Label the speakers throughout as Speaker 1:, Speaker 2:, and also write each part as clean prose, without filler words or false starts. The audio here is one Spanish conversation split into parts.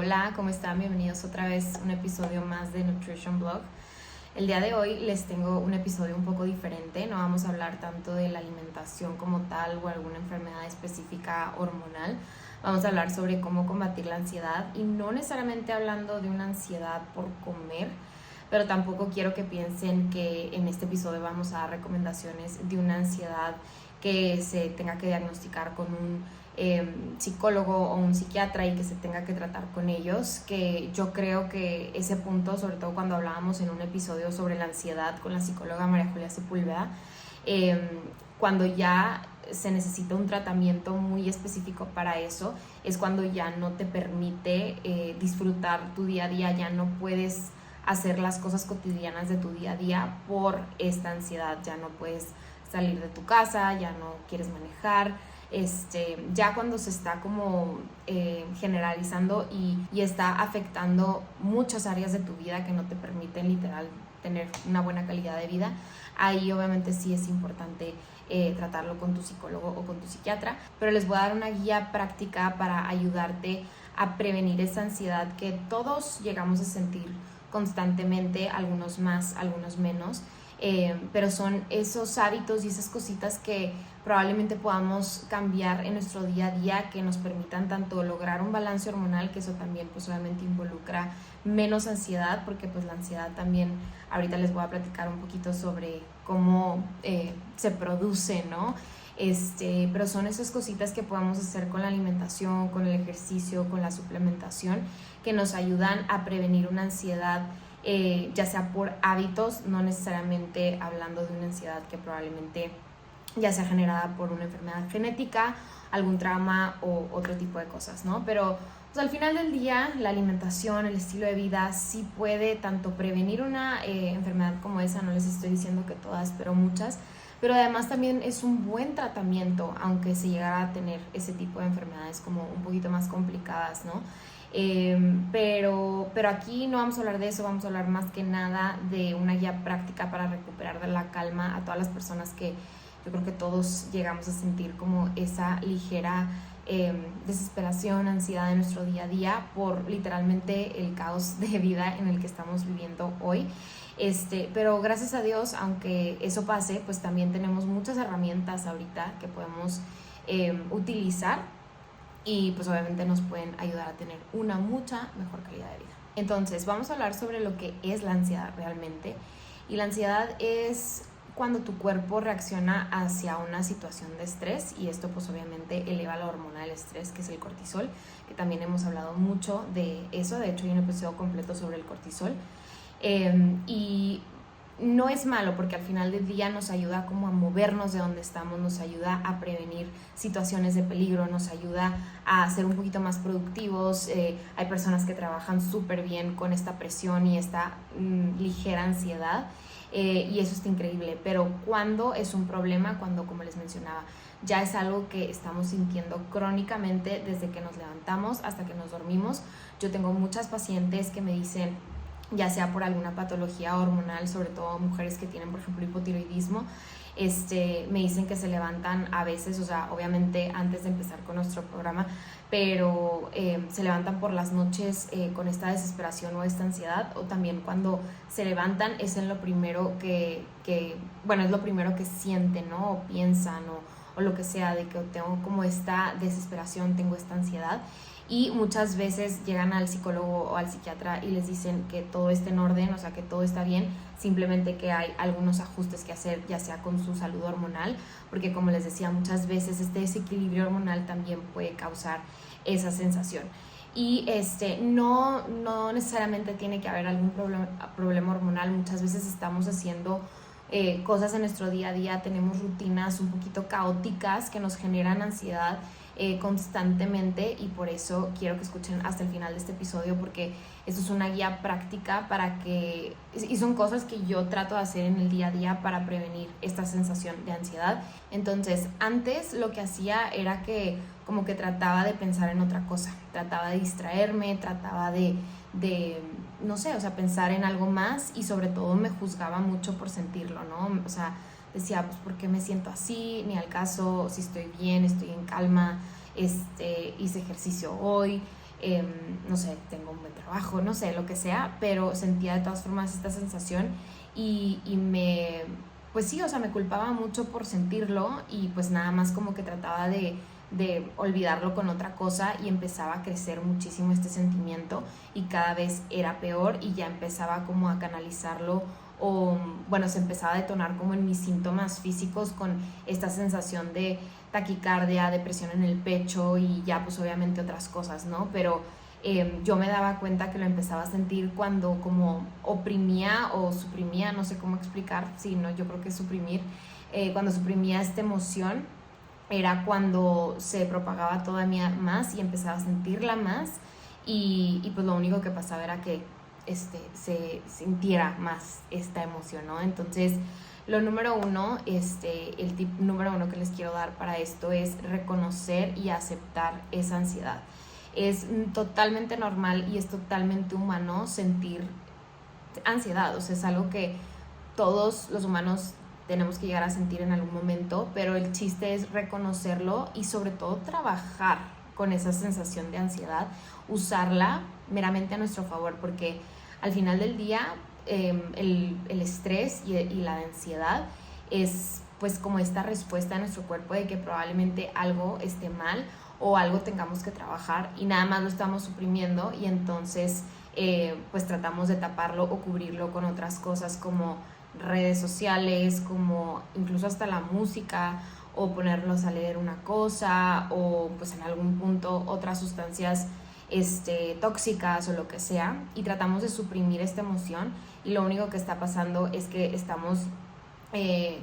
Speaker 1: Hola, ¿cómo están? Bienvenidos otra vez a un episodio más de Nutrition Blog. El día de hoy les tengo un episodio un poco diferente. No vamos a hablar tanto de la alimentación como tal o alguna enfermedad específica hormonal. Vamos a hablar sobre cómo combatir la ansiedad y no necesariamente hablando de una ansiedad por comer, pero tampoco quiero que piensen que en este episodio vamos a dar recomendaciones de una ansiedad que se tenga que diagnosticar con un psicólogo o un psiquiatra y que se tenga que tratar con ellos, que yo creo que ese punto, sobre todo cuando hablábamos en un episodio sobre la ansiedad con la psicóloga María Julia Sepúlveda, cuando ya se necesita un tratamiento muy específico para eso, es cuando ya no te permite disfrutar tu día a día, ya no puedes hacer las cosas cotidianas de tu día a día por esta ansiedad, ya no puedes salir de tu casa, ya no quieres manejar, ya cuando se está como generalizando y está afectando muchas áreas de tu vida que no te permiten literal tener una buena calidad de vida, ahí obviamente sí es importante tratarlo con tu psicólogo o con tu psiquiatra, pero les voy a dar una guía práctica para ayudarte a prevenir esa ansiedad que todos llegamos a sentir constantemente, algunos más, algunos menos, pero son esos hábitos y esas cositas que probablemente podamos cambiar en nuestro día a día que nos permitan tanto lograr un balance hormonal, que eso también pues obviamente involucra menos ansiedad, porque pues la ansiedad también, ahorita les voy a platicar un poquito sobre cómo se produce, ¿no? Pero son esas cositas que podemos hacer con la alimentación, con el ejercicio, con la suplementación, que nos ayudan a prevenir una ansiedad, ya sea por hábitos, no necesariamente hablando de una ansiedad que probablemente ya sea generada por una enfermedad genética, algún trauma o otro tipo de cosas, ¿no? Pero pues, al final del día, la alimentación, el estilo de vida sí puede tanto prevenir una enfermedad como esa, no les estoy diciendo que todas, pero muchas, pero además también es un buen tratamiento, aunque se llegara a tener ese tipo de enfermedades como un poquito más complicadas, ¿no? Pero aquí no vamos a hablar de eso, vamos a hablar más que nada de una guía práctica para recuperar de la calma a todas las personas que yo creo que todos llegamos a sentir como esa ligera desesperación, ansiedad en nuestro día a día por literalmente el caos de vida en el que estamos viviendo hoy. Pero gracias a Dios, aunque eso pase, pues también tenemos muchas herramientas ahorita que podemos utilizar y pues obviamente nos pueden ayudar a tener una mucha mejor calidad de vida. Entonces vamos a hablar sobre lo que es la ansiedad realmente, y la ansiedad es cuando tu cuerpo reacciona hacia una situación de estrés, y esto pues obviamente eleva la hormona del estrés, que es el cortisol, que también hemos hablado mucho de eso. De hecho hay un episodio completo sobre el cortisol, y no es malo porque al final del día nos ayuda como a movernos de donde estamos, nos ayuda a prevenir situaciones de peligro, nos ayuda a ser un poquito más productivos. Hay personas que trabajan súper bien con esta presión y esta ligera ansiedad, y eso está increíble. Pero cuando es un problema, cuando, como les mencionaba, ya es algo que estamos sintiendo crónicamente desde que nos levantamos hasta que nos dormimos. Yo tengo muchas pacientes que me dicen, ya sea por alguna patología hormonal, sobre todo mujeres que tienen, por ejemplo, hipotiroidismo, me dicen que se levantan a veces, o sea, obviamente antes de empezar con nuestro programa, pero se levantan por las noches con esta desesperación o esta ansiedad, o también cuando se levantan es en lo primero bueno, es lo primero que sienten, ¿no? O piensan o lo que sea, de que tengo como esta desesperación, tengo esta ansiedad. Y muchas veces llegan al psicólogo o al psiquiatra y les dicen que todo está en orden, o sea, que todo está bien, simplemente que hay algunos ajustes que hacer, ya sea con su salud hormonal, porque como les decía, muchas veces este desequilibrio hormonal también puede causar esa sensación. Y no necesariamente tiene que haber algún problema hormonal. Muchas veces estamos haciendo cosas en nuestro día a día, tenemos rutinas un poquito caóticas que nos generan ansiedad constantemente, y por eso quiero que escuchen hasta el final de este episodio, porque esto es una guía práctica y son cosas que yo trato de hacer en el día a día para prevenir esta sensación de ansiedad. Entonces, antes lo que hacía era que como que trataba de pensar en otra cosa, trataba de distraerme, trataba de no sé, o sea, pensar en algo más, y sobre todo me juzgaba mucho por sentirlo, ¿no? O sea, decía, pues, ¿por qué me siento así? Ni al caso, si estoy bien, estoy en calma, hice ejercicio hoy, no sé, tengo un buen trabajo, no sé, lo que sea, pero sentía de todas formas esta sensación y me, pues sí, o sea, me culpaba mucho por sentirlo y pues nada más como que trataba de olvidarlo con otra cosa y empezaba a crecer muchísimo este sentimiento y cada vez era peor y ya empezaba como a canalizarlo o bueno, se empezaba a detonar como en mis síntomas físicos con esta sensación de taquicardia, depresión en el pecho y ya pues obviamente otras cosas, ¿no? Pero yo me daba cuenta que lo empezaba a sentir cuando como oprimía o suprimía, no sé cómo explicar, sí, no, yo creo que es suprimir, cuando suprimía esta emoción era cuando se propagaba todavía más y empezaba a sentirla más y pues lo único que pasaba era que se sintiera más esta emoción, ¿no? Entonces, lo número uno, el tip número uno que les quiero dar para esto es reconocer y aceptar esa ansiedad. Es totalmente normal y es totalmente humano sentir ansiedad, o sea, es algo que todos los humanos tenemos que llegar a sentir en algún momento, pero el chiste es reconocerlo y sobre todo trabajar con esa sensación de ansiedad, usarla meramente a nuestro favor, porque al final del día el estrés y la ansiedad es pues como esta respuesta de nuestro cuerpo de que probablemente algo esté mal o algo tengamos que trabajar y nada más lo estamos suprimiendo y entonces pues tratamos de taparlo o cubrirlo con otras cosas como redes sociales, como incluso hasta la música o ponerlos a leer una cosa o pues en algún punto otras sustancias tóxicas o lo que sea y tratamos de suprimir esta emoción y lo único que está pasando es que estamos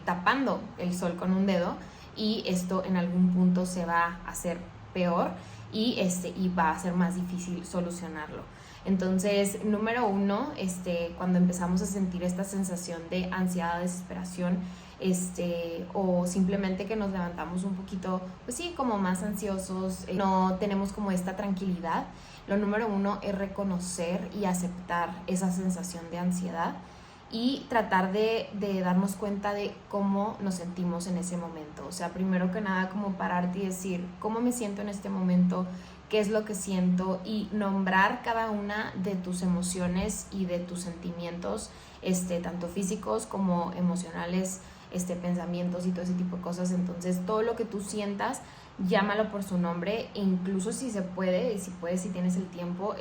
Speaker 1: tapando el sol con un dedo y esto en algún punto se va a hacer peor y va a ser más difícil solucionarlo. Entonces, número uno, cuando empezamos a sentir esta sensación de ansiedad, desesperación, o simplemente que nos levantamos un poquito, pues sí, como más ansiosos, no tenemos como esta tranquilidad, lo número uno es reconocer y aceptar esa sensación de ansiedad y tratar de darnos cuenta de cómo nos sentimos en ese momento. O sea, primero que nada, como pararte y decir, ¿cómo me siento en este momento? ¿Qué es lo que siento? Y nombrar cada una de tus emociones y de tus sentimientos, tanto físicos como emocionales, pensamientos y todo ese tipo de cosas. Entonces, todo lo que tú sientas, llámalo por su nombre e incluso si se puede, si tienes el tiempo,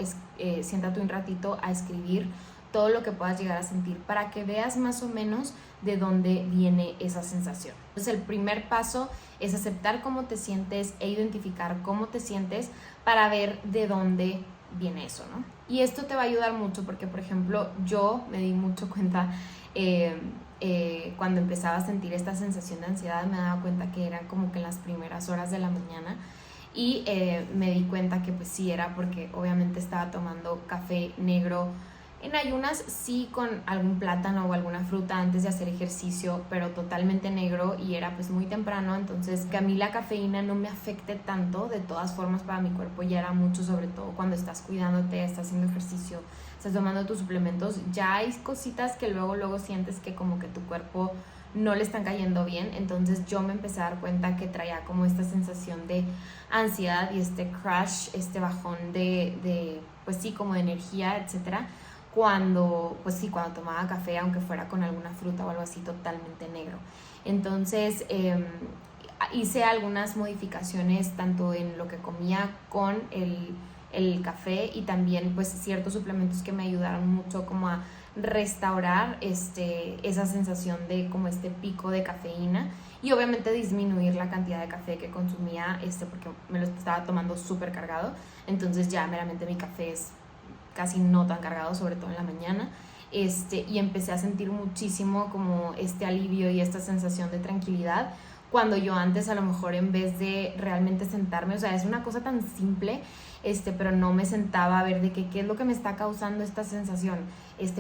Speaker 1: siéntate un ratito a escribir todo lo que puedas llegar a sentir para que veas más o menos de dónde viene esa sensación. Entonces el primer paso es aceptar cómo te sientes e identificar cómo te sientes para ver de dónde viene eso, ¿no? Y esto te va a ayudar mucho porque, por ejemplo, yo me di mucho cuenta cuando empezaba a sentir esta sensación de ansiedad, me daba cuenta que eran como que en las primeras horas de la mañana y me di cuenta que pues sí era porque obviamente estaba tomando café negro en ayunas, sí, con algún plátano o alguna fruta antes de hacer ejercicio, pero totalmente negro y era pues muy temprano, entonces que a mí la cafeína no me afecte tanto, de todas formas para mi cuerpo ya era mucho, sobre todo cuando estás cuidándote, estás haciendo ejercicio, estás tomando tus suplementos, ya hay cositas que luego sientes que como que tu cuerpo no le están cayendo bien, entonces yo me empecé a dar cuenta que traía como esta sensación de ansiedad y este crash, este bajón de pues sí, como de energía, etcétera, cuando tomaba café, aunque fuera con alguna fruta o algo así totalmente negro. Entonces hice algunas modificaciones tanto en lo que comía con el café y también pues ciertos suplementos que me ayudaron mucho como a restaurar esa sensación de como este pico de cafeína y obviamente disminuir la cantidad de café que consumía porque me lo estaba tomando súper cargado, entonces ya meramente mi café es casi no tan cargado, sobre todo en la mañana, y empecé a sentir muchísimo como este alivio y esta sensación de tranquilidad, cuando yo antes a lo mejor en vez de realmente sentarme, o sea, es una cosa tan simple, pero no me sentaba a ver de qué es lo que me está causando esta sensación,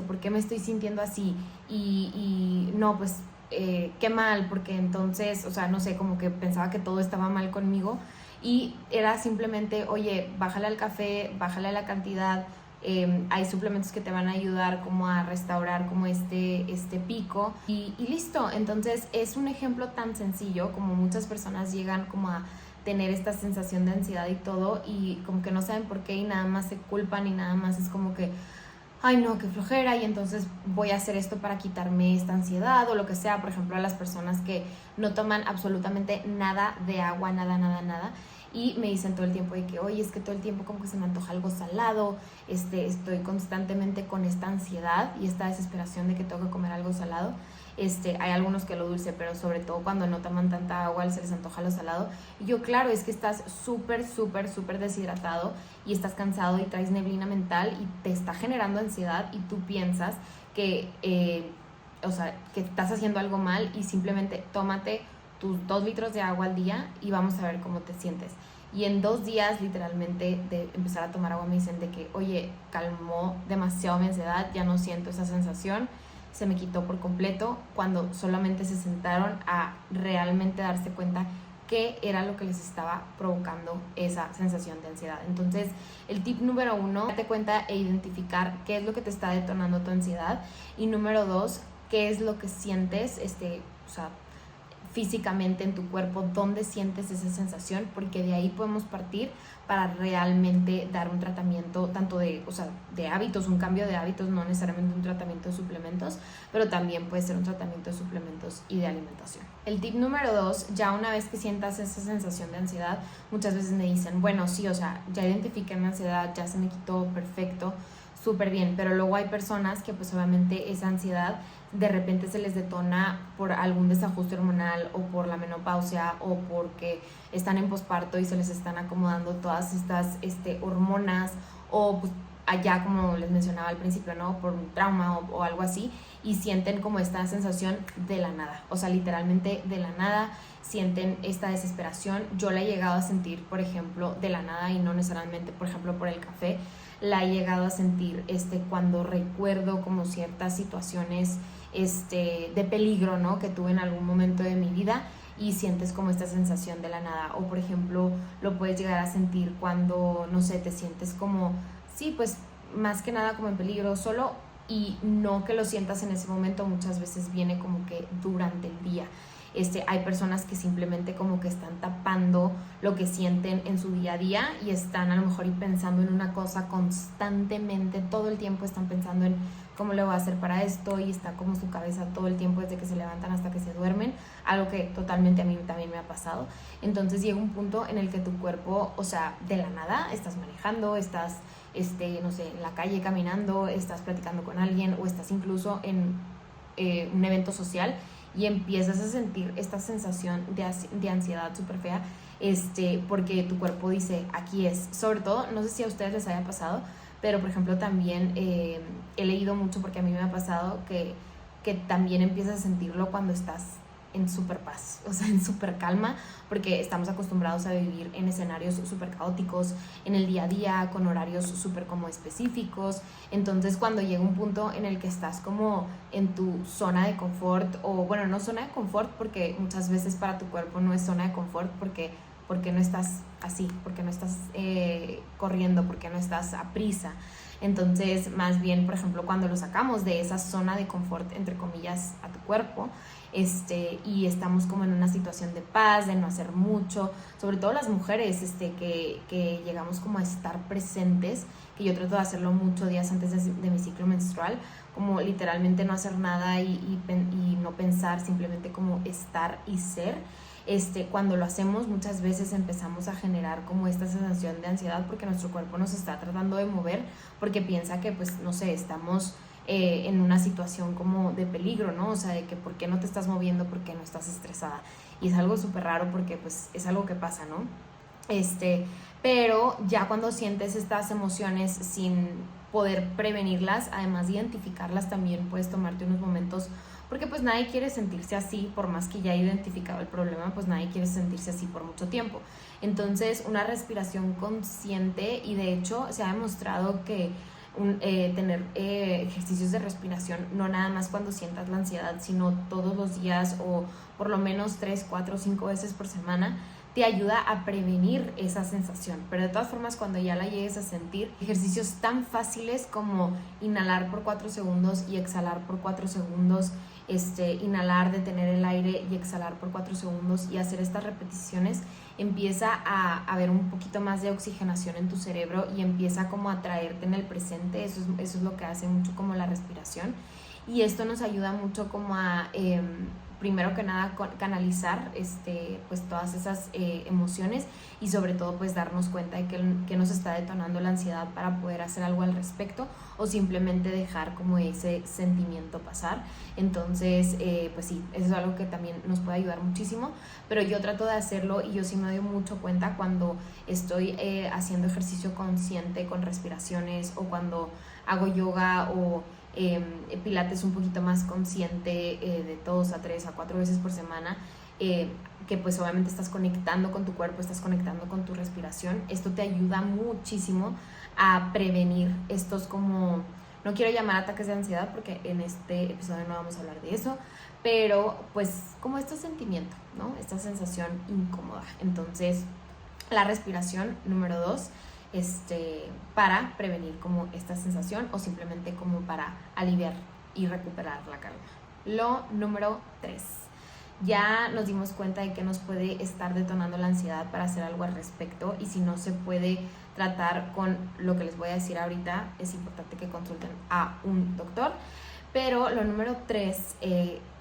Speaker 1: por qué me estoy sintiendo así, y no, pues, qué mal, porque entonces, o sea, no sé, como que pensaba que todo estaba mal conmigo, y era simplemente, oye, bájale al café, bájale la cantidad, hay suplementos que te van a ayudar como a restaurar como este pico y listo. Entonces es un ejemplo tan sencillo como muchas personas llegan como a tener esta sensación de ansiedad y todo, y como que no saben por qué y nada más se culpan y nada más es como que ay no, qué flojera, y entonces voy a hacer esto para quitarme esta ansiedad o lo que sea. Por ejemplo, a las personas que no toman absolutamente nada de agua, nada, y me dicen todo el tiempo de que, oye, es que todo el tiempo como que se me antoja algo salado, estoy constantemente con esta ansiedad y esta desesperación de que tengo que comer algo salado. Hay algunos que lo dulce, pero sobre todo cuando no toman tanta agua se les antoja lo salado. Y yo, claro, es que estás súper deshidratado y estás cansado y traes neblina mental y te está generando ansiedad y tú piensas que, que estás haciendo algo mal, y simplemente tómate tus 2 litros de agua al día y vamos a ver cómo te sientes. Y en 2 días, literalmente, de empezar a tomar agua, me dicen de que, oye, calmó demasiado mi ansiedad, ya no siento esa sensación, se me quitó por completo, cuando solamente se sentaron a realmente darse cuenta qué era lo que les estaba provocando esa sensación de ansiedad. Entonces, el tip número 1, date cuenta e identificar qué es lo que te está detonando tu ansiedad. Y número 2, qué es lo que sientes, físicamente en tu cuerpo, dónde sientes esa sensación, porque de ahí podemos partir para realmente dar un tratamiento tanto de hábitos, un cambio de hábitos, no necesariamente un tratamiento de suplementos, pero también puede ser un tratamiento de suplementos y de alimentación. El tip número 2, ya una vez que sientas esa sensación de ansiedad, muchas veces me dicen, bueno, sí, ya identifiqué mi ansiedad, ya se me quitó, perfecto, súper bien, pero luego hay personas que pues obviamente esa ansiedad de repente se les detona por algún desajuste hormonal o por la menopausia o porque están en posparto y se les están acomodando todas estas hormonas, o pues allá, como les mencionaba al principio, ¿no? Por un trauma o algo así, y sienten como esta sensación de la nada, literalmente de la nada, sienten esta desesperación. Yo la he llegado a sentir, por ejemplo, de la nada, y no necesariamente, por ejemplo, por el café, la he llegado a sentir cuando recuerdo como ciertas situaciones de peligro, ¿no? Que tuve en algún momento de mi vida, y sientes como esta sensación de la nada. O por ejemplo, lo puedes llegar a sentir cuando, no sé, te sientes como, sí, pues más que nada como en peligro solo, y no que lo sientas en ese momento, muchas veces viene como que durante el día. Hay personas que simplemente como que están tapando lo que sienten en su día a día y están a lo mejor pensando en una cosa constantemente, todo el tiempo están pensando en cómo le voy a hacer para esto, y está como su cabeza todo el tiempo desde que se levantan hasta que se duermen, algo que totalmente a mí también me ha pasado. Entonces llega un punto en el que tu cuerpo, de la nada, estás manejando, estás no sé, en la calle caminando, estás platicando con alguien o estás incluso en un evento social, y empiezas a sentir esta sensación de ansiedad súper fea, porque tu cuerpo dice, aquí es. Sobre todo, no sé si a ustedes les haya pasado, pero por ejemplo también he leído mucho, porque a mí me ha pasado que también empiezas a sentirlo cuando estás en súper paz, en súper calma, porque estamos acostumbrados a vivir en escenarios súper caóticos, en el día a día, con horarios súper como específicos. Entonces cuando llega un punto en el que estás como en tu zona de confort, o bueno, no zona de confort, porque muchas veces para tu cuerpo no es zona de confort, porque no estás así, porque no estás corriendo, porque no estás a prisa. Entonces, más bien, por ejemplo, cuando lo sacamos de esa zona de confort, entre comillas, a tu cuerpo, y estamos como en una situación de paz, de no hacer mucho, sobre todo las mujeres, que llegamos como a estar presentes, que yo trato de hacerlo mucho días antes de mi ciclo menstrual, como literalmente no hacer nada y no pensar, simplemente como estar y ser. Cuando lo hacemos, muchas veces empezamos a generar como esta sensación de ansiedad, porque nuestro cuerpo nos está tratando de mover, porque piensa que pues no sé, estamos en una situación como de peligro, ¿no? De que por qué no te estás moviendo, por qué no estás estresada, y es algo súper raro porque pues es algo que pasa, ¿no? Pero ya cuando sientes estas emociones sin poder prevenirlas, además de identificarlas, también puedes tomarte unos momentos, porque pues nadie quiere sentirse así, por más que ya haya identificado el problema, pues nadie quiere sentirse así por mucho tiempo. Entonces, una respiración consciente, y de hecho se ha demostrado que tener ejercicios de respiración, no nada más cuando sientas la ansiedad, sino todos los días, o por lo menos 3, 4, 5 veces por semana, te ayuda a prevenir esa sensación. Pero de todas formas, cuando ya la llegues a sentir, ejercicios tan fáciles como inhalar por 4 segundos y exhalar por 4 segundos, inhalar, detener el aire y exhalar por 4 segundos y hacer estas repeticiones, empieza a haber un poquito más de oxigenación en tu cerebro y empieza como a traerte en el presente. Eso es lo que hace mucho como la respiración, y esto nos ayuda mucho como a primero que nada canalizar pues todas esas emociones, y sobre todo pues darnos cuenta de que nos está detonando la ansiedad para poder hacer algo al respecto, o simplemente dejar como ese sentimiento pasar. Entonces pues sí, eso es algo que también nos puede ayudar muchísimo, pero yo trato de hacerlo y yo sí me doy mucho cuenta cuando estoy haciendo ejercicio consciente con respiraciones, o cuando hago yoga o pilates un poquito más consciente, de 2 a 3 a 4 veces por semana, que pues obviamente estás conectando con tu cuerpo, estás conectando con tu respiración. Esto te ayuda muchísimo a prevenir estos, como, no quiero llamar ataques de ansiedad porque en este episodio no vamos a hablar de eso, pero pues como este sentimiento, ¿no? Esta sensación incómoda. Entonces, la respiración número 2, para prevenir como esta sensación, o simplemente como para aliviar y recuperar la calma. Lo número 3, ya nos dimos cuenta de que nos puede estar detonando la ansiedad para hacer algo al respecto, y si no se puede tratar con lo que les voy a decir ahorita, es importante que consulten a un doctor. Pero lo número 3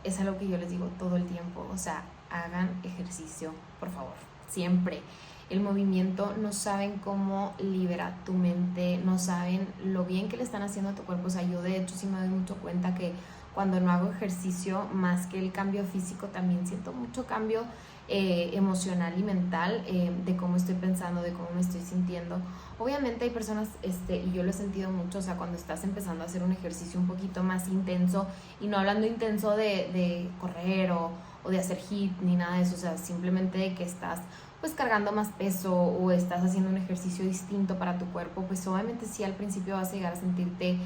Speaker 1: es algo que yo les digo todo el tiempo, o sea, hagan ejercicio, por favor, siempre. El movimiento, no saben cómo libera tu mente, no saben lo bien que le están haciendo a tu cuerpo. O sea, yo de hecho sí me doy mucho cuenta que cuando no hago ejercicio, más que el cambio físico, también siento mucho cambio emocional y mental, de cómo estoy pensando, de cómo me estoy sintiendo. Obviamente hay personas, y yo lo he sentido mucho, o sea, cuando estás empezando a hacer un ejercicio un poquito más intenso, y no hablando intenso de correr o de hacer HIIT ni nada de eso, o sea, simplemente de que estás pues cargando más peso o estás haciendo un ejercicio distinto para tu cuerpo, pues obviamente sí, al principio vas a llegar a sentirte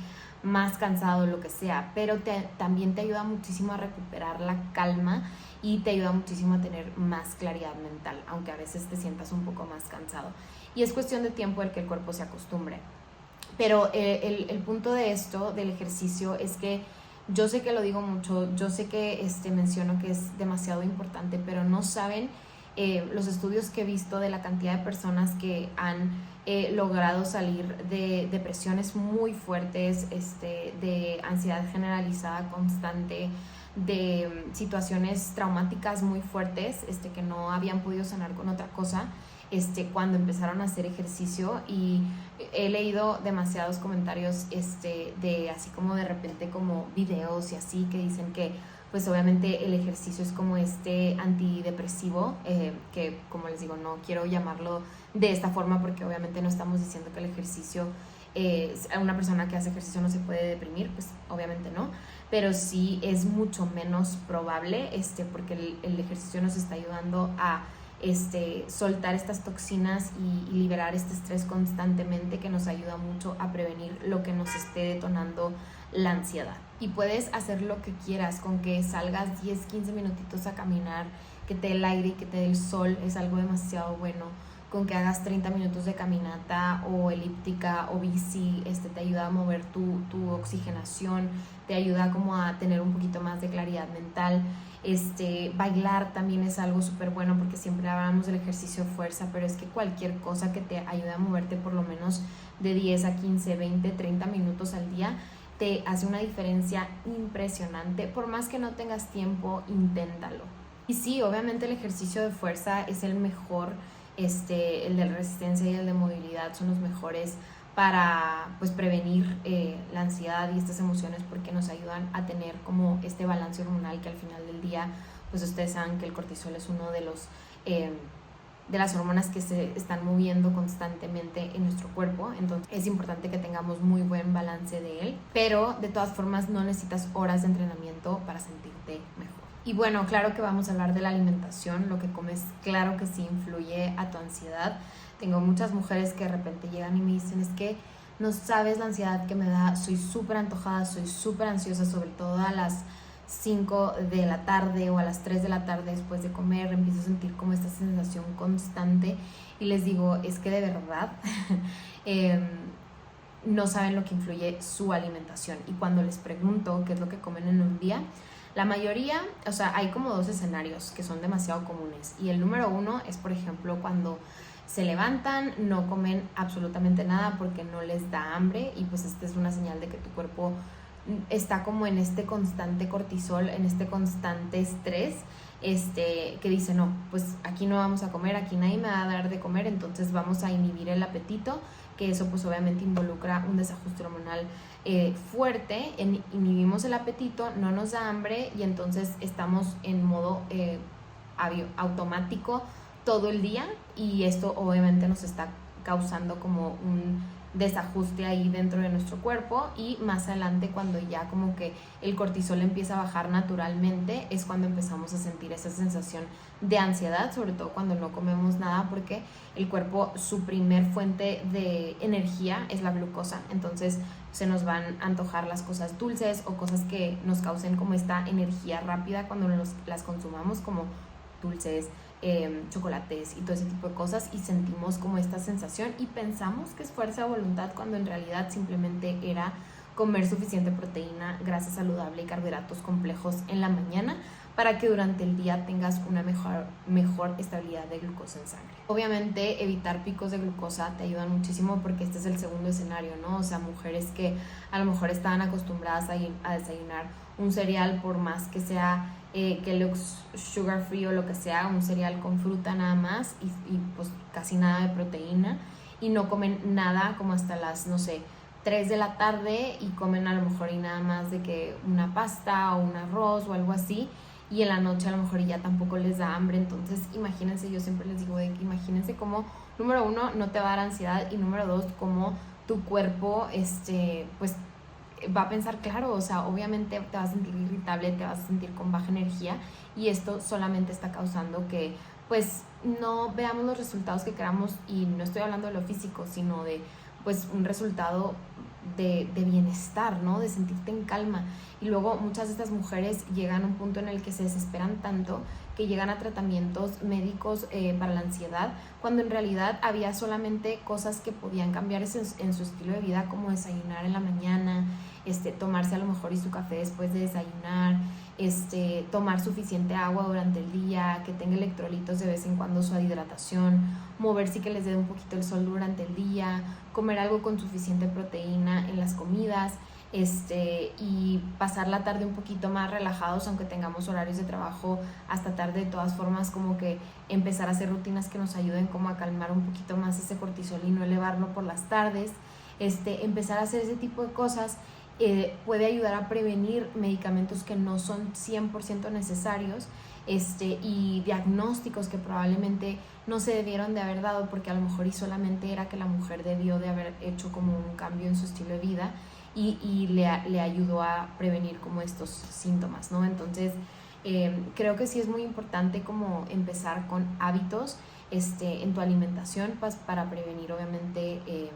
Speaker 1: más cansado, lo que sea, pero también te ayuda muchísimo a recuperar la calma, y te ayuda muchísimo a tener más claridad mental, aunque a veces te sientas un poco más cansado, y es cuestión de tiempo el que el cuerpo se acostumbre. Pero el punto de esto, del ejercicio, es que yo sé que lo digo mucho, yo sé que menciono que es demasiado importante, pero no saben los estudios que he visto de la cantidad de personas que han logrado salir de depresiones muy fuertes, de ansiedad generalizada constante, de situaciones traumáticas muy fuertes, que no habían podido sanar con otra cosa, cuando empezaron a hacer ejercicio. Y he leído demasiados comentarios, de así como de repente como videos y así, que dicen que pues obviamente el ejercicio es como antidepresivo, que como les digo, no quiero llamarlo de esta forma porque obviamente no estamos diciendo que el ejercicio, una persona que hace ejercicio no se puede deprimir, pues obviamente no, pero sí es mucho menos probable, porque el ejercicio nos está ayudando a soltar estas toxinas y liberar este estrés constantemente, que nos ayuda mucho a prevenir lo que nos esté detonando la ansiedad. Y puedes hacer lo que quieras, con que salgas 10-15 minutitos a caminar, que te dé el aire y que te dé el sol, es algo demasiado bueno. Con que hagas 30 minutos de caminata o elíptica o bici, te ayuda a mover tu oxigenación, te ayuda como a tener un poquito más de claridad mental. Bailar también es algo súper bueno, porque siempre hablamos del ejercicio de fuerza, pero es que cualquier cosa que te ayude a moverte por lo menos de 10 a 15, 20, 30 minutos al día, te hace una diferencia impresionante. Por más que no tengas tiempo, inténtalo. Y sí, obviamente el ejercicio de fuerza es el mejor, el de resistencia y el de movilidad son los mejores para pues prevenir la ansiedad y estas emociones, porque nos ayudan a tener como este balance hormonal, que al final del día pues ustedes saben que el cortisol es uno de los de las hormonas que se están moviendo constantemente en nuestro cuerpo. Entonces es importante que tengamos muy buen balance de él, pero de todas formas no necesitas horas de entrenamiento para sentirte mejor. Y bueno, claro que vamos a hablar de la alimentación. Lo que comes, claro que sí influye a tu ansiedad. Tengo muchas mujeres que de repente llegan y me dicen, es que no sabes la ansiedad que me da, soy súper antojada, soy súper ansiosa, sobre todo a las 5 de la tarde o a las 3 de la tarde después de comer, empiezo a sentir como esta sensación constante. Y les digo, es que de verdad no saben lo que influye su alimentación. Y cuando les pregunto qué es lo que comen en un día, La mayoría, o sea, hay como 2 escenarios que son demasiado comunes. Y el número 1 es, por ejemplo, cuando se levantan, no comen absolutamente nada porque no les da hambre, y pues esta es una señal de que tu cuerpo está como en este constante cortisol, en este constante estrés, que dice, no, pues aquí no vamos a comer, aquí nadie me va a dar de comer, entonces vamos a inhibir el apetito, que eso pues obviamente involucra un desajuste hormonal fuerte. Inhibimos el apetito, no nos da hambre, y entonces estamos en modo automático todo el día, y esto obviamente nos está causando como un desajuste ahí dentro de nuestro cuerpo. Y más adelante, cuando ya como que el cortisol empieza a bajar naturalmente, es cuando empezamos a sentir esa sensación de ansiedad, sobre todo cuando no comemos nada, porque el cuerpo, su primer fuente de energía es la glucosa, entonces se nos van a antojar las cosas dulces o cosas que nos causen como esta energía rápida cuando las consumamos, como dulces, chocolates y todo ese tipo de cosas, y sentimos como esta sensación y pensamos que es fuerza de voluntad, cuando en realidad simplemente era comer suficiente proteína, grasa saludable y carbohidratos complejos en la mañana, para que durante el día tengas una mejor estabilidad de glucosa en sangre. Obviamente evitar picos de glucosa te ayuda muchísimo, porque este es el segundo escenario, ¿no? O sea, mujeres que a lo mejor estaban acostumbradas a desayunar un cereal, por más que sea Kellogg's Sugar Free o lo que sea, un cereal con fruta nada más, y pues casi nada de proteína, y no comen nada como hasta las, no sé, 3 de la tarde, y comen a lo mejor y nada más de que una pasta o un arroz o algo así, y en la noche a lo mejor ya tampoco les da hambre. Entonces imagínense, yo siempre les digo de que imagínense cómo, número 1, no te va a dar ansiedad, y número 2, cómo tu cuerpo pues va a pensar, claro, o sea, obviamente te vas a sentir irritable, te vas a sentir con baja energía, y esto solamente está causando que pues no veamos los resultados que queramos. Y no estoy hablando de lo físico, sino de pues un resultado de bienestar, ¿no? De sentirte en calma. Y luego muchas de estas mujeres llegan a un punto en el que se desesperan tanto que llegan a tratamientos médicos para la ansiedad, cuando en realidad había solamente cosas que podían cambiar en su estilo de vida, como desayunar en la mañana, tomarse a lo mejor y su café después de desayunar, tomar suficiente agua durante el día, que tenga electrolitos de vez en cuando, su hidratación, moverse y que les dé un poquito el sol durante el día, comer algo con suficiente proteína en las comidas, y pasar la tarde un poquito más relajados, aunque tengamos horarios de trabajo hasta tarde. De todas formas, como que empezar a hacer rutinas que nos ayuden como a calmar un poquito más ese cortisol y no elevarlo por las tardes. Empezar a hacer ese tipo de cosas puede ayudar a prevenir medicamentos que no son 100% necesarios, y diagnósticos que probablemente no se debieron de haber dado, porque a lo mejor y solamente era que la mujer debió de haber hecho como un cambio en su estilo de vida, y le ayudó a prevenir como estos síntomas, ¿no? Entonces creo que sí es muy importante como empezar con hábitos en tu alimentación, para prevenir obviamente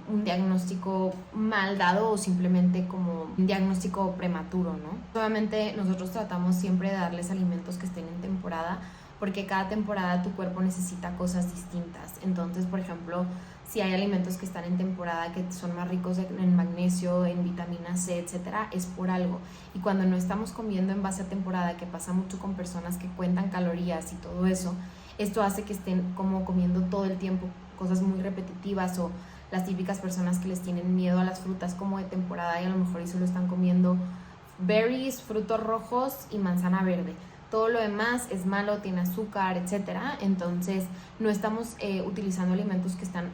Speaker 1: un diagnóstico mal dado, o simplemente como un diagnóstico prematuro, ¿no? Obviamente nosotros tratamos siempre de darles alimentos que estén en temporada, porque cada temporada tu cuerpo necesita cosas distintas. Entonces, por ejemplo, si hay alimentos que están en temporada que son más ricos en magnesio, en vitamina C, etcétera, es por algo. Y cuando no estamos comiendo en base a temporada, que pasa mucho con personas que cuentan calorías y todo eso, esto hace que estén como comiendo todo el tiempo cosas muy repetitivas, o las típicas personas que les tienen miedo a las frutas como de temporada, y a lo mejor y solo están comiendo berries, frutos rojos y manzana verde. Todo lo demás es malo, tiene azúcar, etcétera. Entonces no estamos utilizando alimentos que están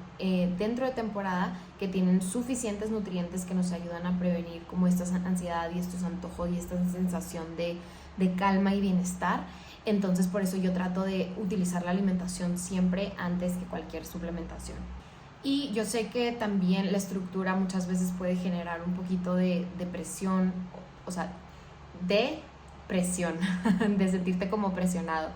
Speaker 1: dentro de temporada, que tienen suficientes nutrientes que nos ayudan a prevenir como esta ansiedad y estos antojos y esta sensación de calma y bienestar. Entonces por eso yo trato de utilizar la alimentación siempre antes que cualquier suplementación. Y yo sé que también la estructura muchas veces puede generar un poquito de presión, o sea, de presión, de sentirte como presionado,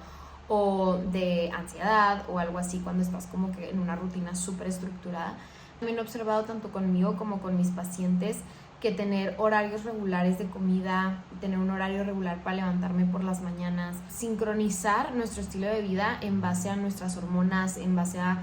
Speaker 1: o de ansiedad o algo así, cuando estás como que en una rutina súper estructurada. También he observado tanto conmigo como con mis pacientes que tener horarios regulares de comida, tener un horario regular para levantarme por las mañanas, sincronizar nuestro estilo de vida en base a nuestras hormonas, en base a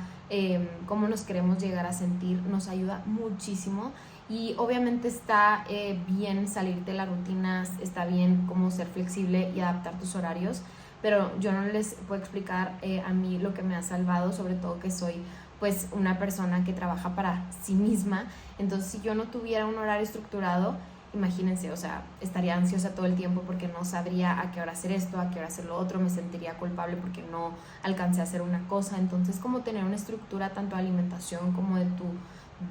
Speaker 1: cómo nos queremos llegar a sentir, nos ayuda muchísimo. Y obviamente está bien salirte de las rutinas, está bien como ser flexible y adaptar tus horarios, pero yo no les puedo explicar a mí lo que me ha salvado, sobre todo que soy pues una persona que trabaja para sí misma. Entonces si yo no tuviera un horario estructurado, imagínense, o sea, estaría ansiosa todo el tiempo porque no sabría a qué hora hacer esto, a qué hora hacer lo otro, me sentiría culpable porque no alcancé a hacer una cosa. Entonces como tener una estructura tanto de alimentación como de tu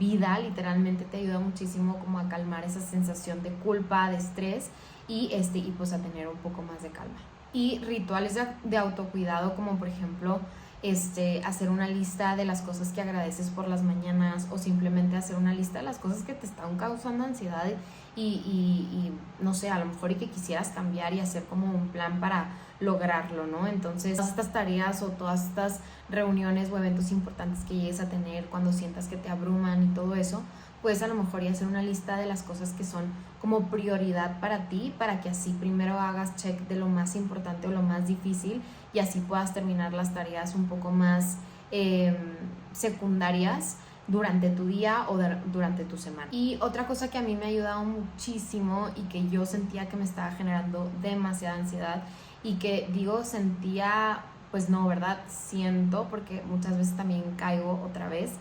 Speaker 1: vida literalmente te ayuda muchísimo como a calmar esa sensación de culpa, de estrés y pues a tener un poco más de calma. Y rituales de autocuidado, como por ejemplo hacer una lista de las cosas que agradeces por las mañanas, o simplemente hacer una lista de las cosas que te están causando ansiedad y no sé, a lo mejor y que quisieras cambiar y hacer como un plan para lograrlo, ¿no? Entonces, todas estas tareas o todas estas reuniones o eventos importantes que llegues a tener, cuando sientas que te abruman y todo eso, puedes a lo mejor y hacer una lista de las cosas que son como prioridad para ti, para que así primero hagas check de lo más importante o lo más difícil, y así puedas terminar las tareas un poco más secundarias durante tu día o durante tu semana. Y otra cosa que a mí me ha ayudado muchísimo y que yo sentía que me estaba generando demasiada ansiedad, y que digo sentía, pues no, ¿verdad? Siento, porque muchas veces también caigo otra vez,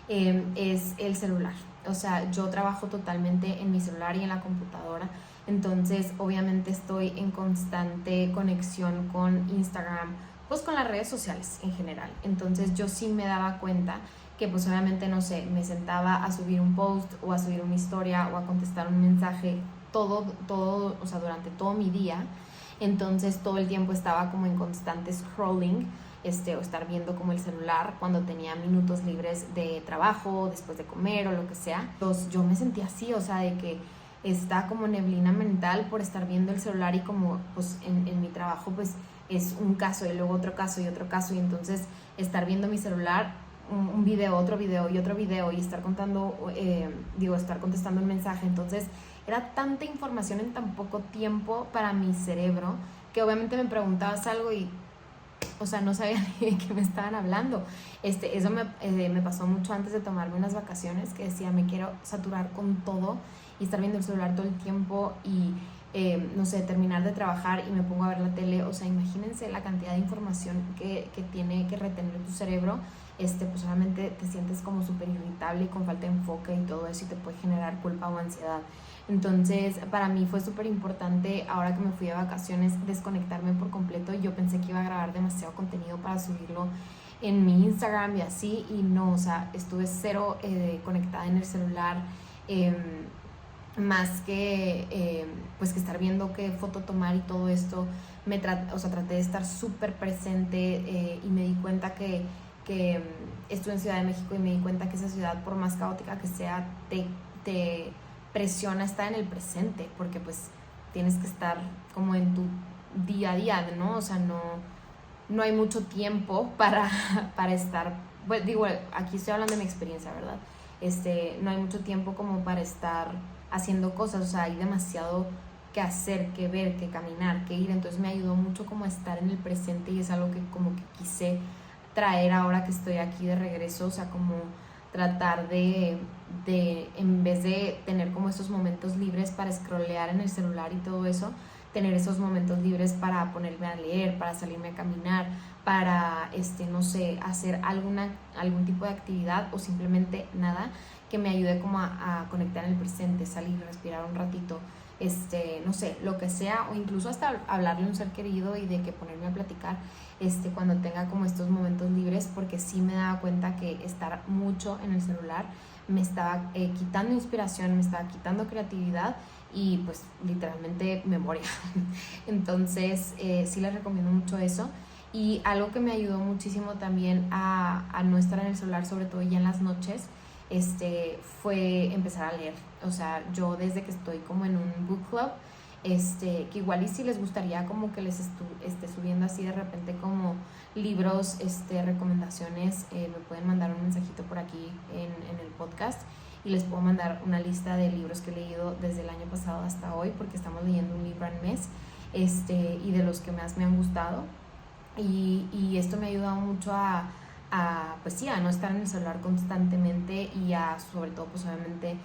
Speaker 1: es el celular. O sea, yo trabajo totalmente en mi celular y en la computadora, entonces obviamente estoy en constante conexión con Instagram, pues con las redes sociales en general. Entonces yo sí me daba cuenta que pues obviamente, no sé, me sentaba a subir un post o a subir una historia o a contestar un mensaje todo, o sea, durante todo mi día. Entonces todo el tiempo estaba como en constante scrolling, o estar viendo como el celular cuando tenía minutos libres de trabajo, después de comer o lo que sea. Entonces yo me sentía así, o sea, de que está como neblina mental por estar viendo el celular, y como pues en mi trabajo pues es un caso y luego otro caso y otro caso, y entonces estar viendo mi celular, un video, otro video y otro video, y estar estar contestando el mensaje. Entonces era tanta información en tan poco tiempo para mi cerebro, que obviamente me preguntabas algo y, o sea, no sabía ni de qué me estaban hablando. Eso me pasó mucho antes de tomarme unas vacaciones, que decía, me quiero saturar con todo y estar viendo el celular todo el tiempo y, no sé, terminar de trabajar y me pongo a ver la tele. O sea, imagínense la cantidad de información que tiene que retener tu cerebro. Pues obviamente te sientes como súper irritable y con falta de enfoque y todo eso, y te puede generar culpa o ansiedad. Entonces para mí fue súper importante, ahora que me fui de vacaciones, desconectarme por completo. Yo pensé que iba a grabar demasiado contenido para subirlo en mi Instagram y así, y no, o sea, estuve cero conectada en el celular, más que pues que estar viendo qué foto tomar y todo esto. Traté de estar súper presente, y me di cuenta que estuve en Ciudad de México, y me di cuenta que esa ciudad, por más caótica que sea, te presiona estar en el presente, porque pues tienes que estar como en tu día a día, ¿no? O sea, no hay mucho tiempo para estar, pues, digo, aquí estoy hablando de mi experiencia, ¿verdad? No hay mucho tiempo como para estar haciendo cosas, o sea, hay demasiado que hacer, que ver, que caminar, que ir. Entonces me ayudó mucho como a estar en el presente, y es algo que como que quise traer ahora que estoy aquí de regreso. O sea, como tratar de en vez de tener como estos momentos libres para scrollear en el celular y todo eso, tener esos momentos libres para ponerme a leer, para salirme a caminar, para, no sé, hacer algún tipo de actividad, o simplemente nada que me ayude como a conectar en el presente, salir, respirar un ratito, no sé, lo que sea, o incluso hasta hablarle a un ser querido y de que ponerme a platicar cuando tenga como estos momentos libres, porque sí me daba cuenta que estar mucho en el celular me estaba quitando inspiración, me estaba quitando creatividad y pues literalmente memoria. Entonces sí les recomiendo mucho eso. Y algo que me ayudó muchísimo también a no estar en el celular, sobre todo ya en las noches, fue empezar a leer. O sea, yo desde que estoy como en un book club, que igual y si les gustaría como que les esté subiendo así de repente como libros, recomendaciones, me pueden mandar un mensajito por aquí en el podcast, y les puedo mandar una lista de libros que he leído desde el año pasado hasta hoy, porque estamos leyendo un libro al mes, y de los que más me han gustado. Y esto me ha ayudado mucho pues sí, a no estar en el celular constantemente, y a, sobre todo, pues obviamente,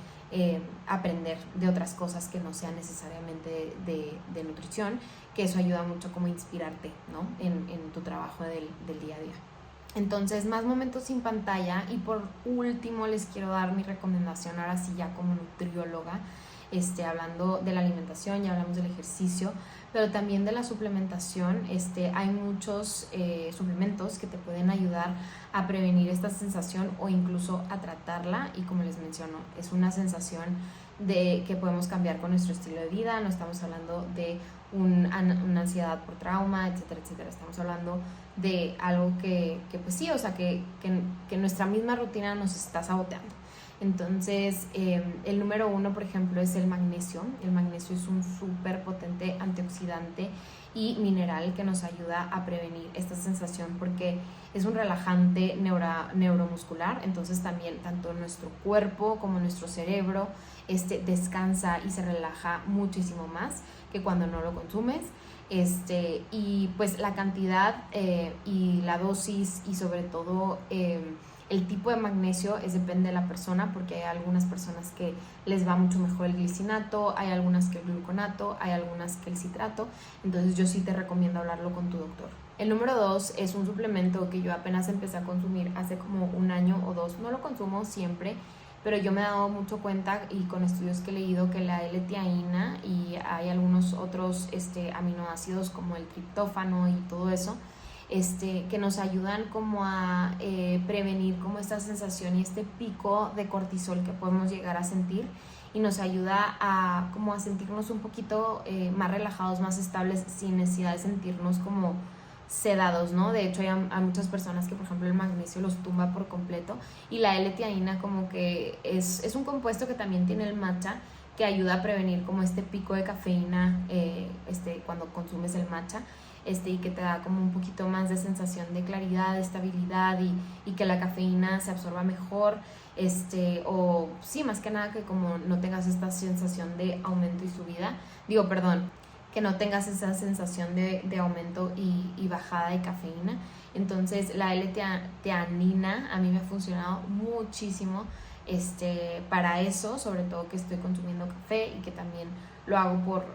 Speaker 1: aprender de otras cosas que no sean necesariamente de nutrición, que eso ayuda mucho como a inspirarte, ¿no? en tu trabajo del día a día. Entonces, más momentos sin pantalla. Y por último les quiero dar mi recomendación, ahora sí ya como nutrióloga, hablando de la alimentación, ya hablamos del ejercicio, pero también de la suplementación. Hay muchos suplementos que te pueden ayudar a prevenir esta sensación o incluso a tratarla, y como les menciono, es una sensación de que podemos cambiar con nuestro estilo de vida. No estamos hablando de una ansiedad por trauma, etcétera, etcétera. Estamos hablando de algo que pues sí, o sea, que nuestra misma rutina nos está saboteando. Entonces, el número 1, por ejemplo, es el magnesio. El magnesio es un súper potente antioxidante y mineral que nos ayuda a prevenir esta sensación, porque es un relajante neuromuscular. Entonces también tanto nuestro cuerpo como nuestro cerebro descansa y se relaja muchísimo más que cuando no lo consumes. Y pues la cantidad y la dosis, y sobre todo el tipo de magnesio depende de la persona, porque hay algunas personas que les va mucho mejor el glicinato, hay algunas que el gluconato, hay algunas que el citrato. Entonces yo sí te recomiendo hablarlo con tu doctor. El número 2 es un suplemento que yo apenas empecé a consumir hace como 1 año o 2. No lo consumo siempre, pero yo me he dado mucho cuenta, y con estudios que he leído, que la L-teanina y hay algunos otros aminoácidos como el triptófano y todo eso, que nos ayudan como a prevenir como esta sensación y este pico de cortisol que podemos llegar a sentir, y nos ayuda a como a sentirnos un poquito más relajados, más estables, sin necesidad de sentirnos como sedados, ¿no? De hecho hay muchas personas que, por ejemplo, el magnesio los tumba por completo, y la L-teanina como que es un compuesto que también tiene el matcha, que ayuda a prevenir como este pico de cafeína cuando consumes el matcha, y que te da como un poquito más de sensación de claridad, de estabilidad, y que la cafeína se absorba mejor, o sí, más que nada que como no tengas esta sensación de aumento y subida, que no tengas esa sensación de aumento y bajada de cafeína. Entonces la L-teanina a mí me ha funcionado muchísimo para eso, sobre todo que estoy consumiendo café, y que también lo hago por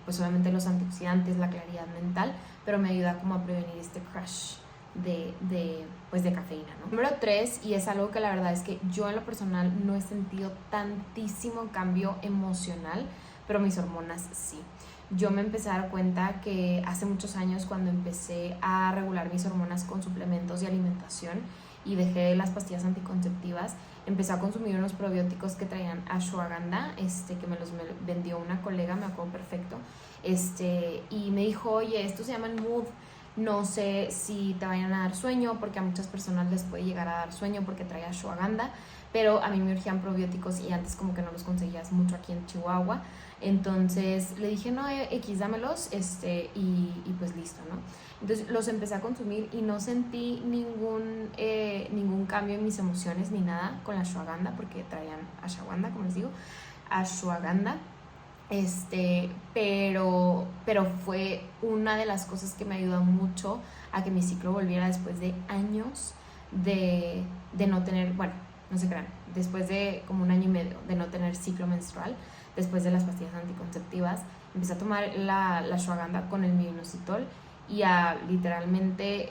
Speaker 1: pues obviamente los antioxidantes, la claridad mental, pero me ayuda como a prevenir este crash de cafeína, ¿no? Número 3, y es algo que la verdad es que yo en lo personal no he sentido tantísimo cambio emocional, pero mis hormonas sí. Yo me empecé a dar cuenta que hace muchos años, cuando empecé a regular mis hormonas con suplementos y alimentación, y dejé las pastillas anticonceptivas, empecé a consumir unos probióticos que traían ashwagandha, que me los vendió una colega, me acuerdo perfecto, y me dijo, oye, estos se llaman Mood, no sé si te vayan a dar sueño, porque a muchas personas les puede llegar a dar sueño porque trae ashwagandha, pero a mí me urgían probióticos, y antes como que no los conseguías mucho aquí en Chihuahua. Entonces le dije, no, dámelos, y pues listo, ¿no? Entonces los empecé a consumir y no sentí ningún cambio en mis emociones ni nada con la ashwagandha, porque traían ashwagandha, como les digo, ashwagandha. Pero fue una de las cosas que me ayudó mucho a que mi ciclo volviera después de años de no tener, bueno, no se crean, después de como 1 año y medio de no tener ciclo menstrual, después de las pastillas anticonceptivas. Empecé a tomar la ashwagandha con el minoxidil, y literalmente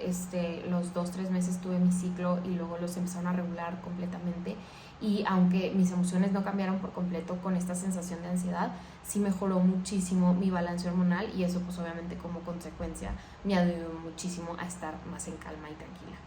Speaker 1: los 2-3 meses tuve mi ciclo, y luego los empezaron a regular completamente. Y aunque mis emociones no cambiaron por completo con esta sensación de ansiedad, sí mejoró muchísimo mi balance hormonal, y eso pues obviamente como consecuencia me ayudó muchísimo a estar más en calma y tranquila.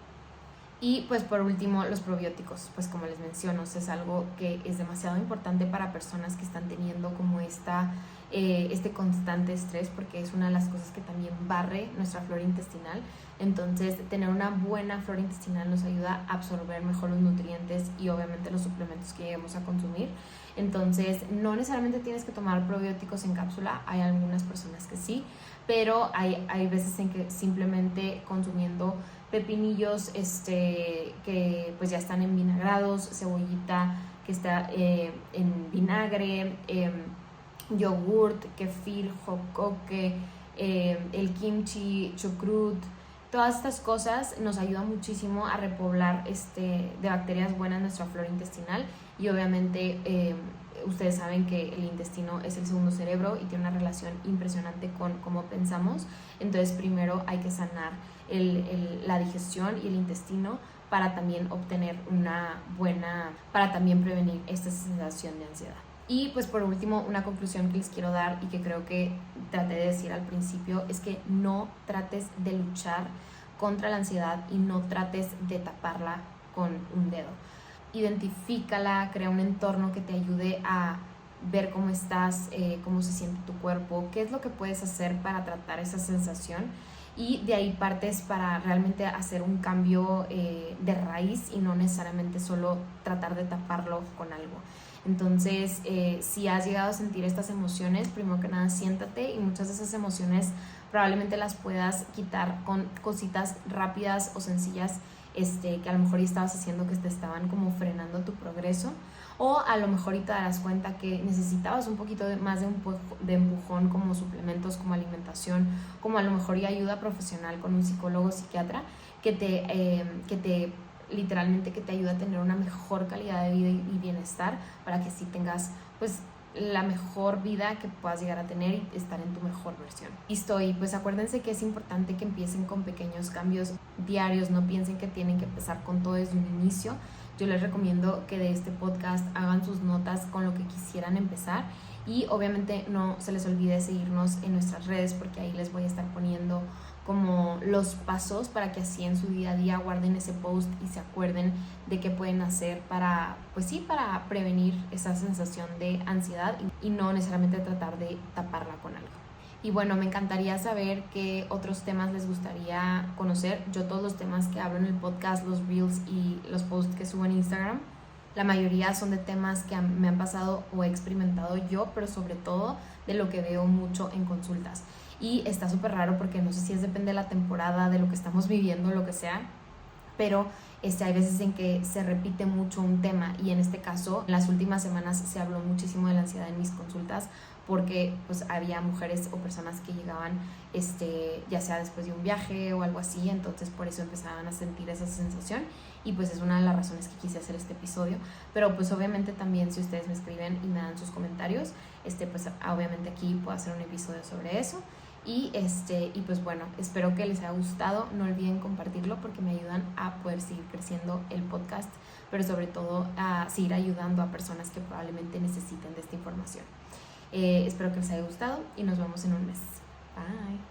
Speaker 1: Y pues por último, los probióticos, pues como les menciono, es algo que es demasiado importante para personas que están teniendo como este constante estrés, porque es una de las cosas que también barre nuestra flora intestinal. Entonces tener una buena flora intestinal nos ayuda a absorber mejor los nutrientes y obviamente los suplementos que lleguemos a consumir. Entonces no necesariamente tienes que tomar probióticos en cápsula, hay algunas personas que sí, pero hay veces en que simplemente consumiendo pepinillos que pues ya están envinagrados, cebollita que está en vinagre, yogurt, kefir, jocoque, el kimchi, chucrut, todas estas cosas nos ayudan muchísimo a repoblar de bacterias buenas nuestra flora intestinal, y obviamente Ustedes saben que el intestino es el segundo cerebro y tiene una relación impresionante con cómo pensamos. Entonces primero hay que sanar la digestión y el intestino para también obtener para también prevenir esta sensación de ansiedad. Y pues por último, una conclusión que les quiero dar y que creo que traté de decir al principio es que no trates de luchar contra la ansiedad y no trates de taparla con un dedo. Identifícala, crea un entorno que te ayude a ver cómo estás, cómo se siente tu cuerpo, qué es lo que puedes hacer para tratar esa sensación, y de ahí partes para realmente hacer un cambio de raíz y no necesariamente solo tratar de taparlo con algo. Entonces, si has llegado a sentir estas emociones, primero que nada siéntate, y muchas de esas emociones probablemente las puedas quitar con cositas rápidas o sencillas que a lo mejor ya estabas haciendo que te estaban como frenando tu progreso, o a lo mejor y te darás cuenta que necesitabas un poquito más de empujón, como suplementos, como alimentación, como a lo mejor y ayuda profesional con un psicólogo o psiquiatra que te literalmente que te ayuda a tener una mejor calidad de vida y bienestar, para que sí tengas pues la mejor vida que puedas llegar a tener y estar en tu mejor versión. Listo, y pues acuérdense que es importante que empiecen con pequeños cambios diarios, no piensen que tienen que empezar con todo desde un inicio. Yo les recomiendo que de este podcast hagan sus notas con lo que quisieran empezar, y obviamente no se les olvide seguirnos en nuestras redes, porque ahí les voy a estar poniendo como los pasos para que así en su día a día guarden ese post y se acuerden de qué pueden hacer para prevenir esa sensación de ansiedad y no necesariamente tratar de taparla con algo. Y bueno, me encantaría saber qué otros temas les gustaría conocer. Yo todos los temas que hablo en el podcast, los reels y los posts que subo en Instagram, la mayoría son de temas que me han pasado o he experimentado yo, pero sobre todo de lo que veo mucho en consultas. Y está súper raro porque no sé si depende de la temporada, de lo que estamos viviendo, lo que sea, pero hay veces en que se repite mucho un tema, y en este caso en las últimas semanas se habló muchísimo de la ansiedad en mis consultas, porque pues había mujeres o personas que llegaban ya sea después de un viaje o algo así, entonces por eso empezaban a sentir esa sensación, y pues es una de las razones que quise hacer este episodio. Pero pues obviamente también, si ustedes me escriben y me dan sus comentarios, pues obviamente aquí puedo hacer un episodio sobre eso. Y pues bueno, espero que les haya gustado. No olviden compartirlo porque me ayudan a poder seguir creciendo el podcast, pero sobre todo a seguir ayudando a personas que probablemente necesiten de esta información. Espero que les haya gustado y nos vemos en un mes. Bye.